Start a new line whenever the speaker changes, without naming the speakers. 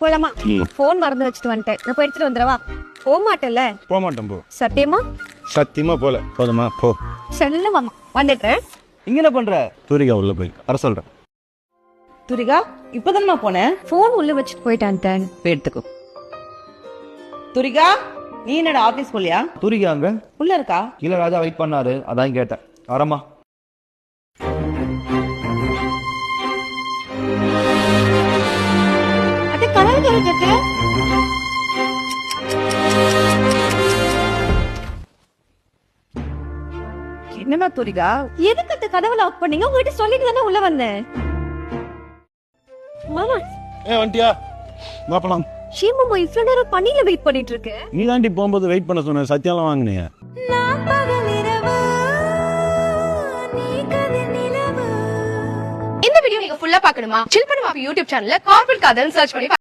போலாமா? போன் மறந்து வச்சுட்டு வந்துட்டேன். நான் போய் எடுத்துட்டு வந்துடவா? போக மாட்டேன்ல?
போக மாட்டேன். போ.
சத்தியமா?
சத்தியமா போல. போதுமா? போ.
செல்ல மாமா வந்துட்டேன்.
இங்க என்ன பண்ற?
தூரிகா உள்ள போய் வர சொல்றேன்.
துரிகா இப்பதானமா போனேன்.
போன் உள்ள வச்சுட்டு போயிட்டான்.
எடுத்துக்கோ. துரிகா நீ என்னடா ஆபீஸ் போலியா?
தூரிகா அங்க
உள்ள இருக்கா?
கீழே ராஜா வெயிட் பண்ணாரு, அதான் கேட்டேன். வரமா?
அது கனவு தெரிஞ்சது.
என்னமா துரிகா?
எதுக்கு அந்த கதவை லாக் பண்ணீங்க? உங்ககிட்ட சொல்லிட்டு தானே உள்ள வந்தேன். மாமா
வந்துட்டியா? வாப்பலாம்.
ஷீமாமா இவ்வளவு நேரம் பணியில வெயிட் பண்ணிட்டு இருக்கு.
நீ தாண்டி போகும்போது வெயிட் பண்ண சொன்ன, சத்தியம்லாம் வாங்கினீங்க.
இந்த வீடியோ நீங்க ஃபுல்லா பார்க்கணுமா? சில் பண்ணு வாப்பி யூடியூப் சேனல்ல கார்ப்பரேட் காதல் சர்ச் பண்ணி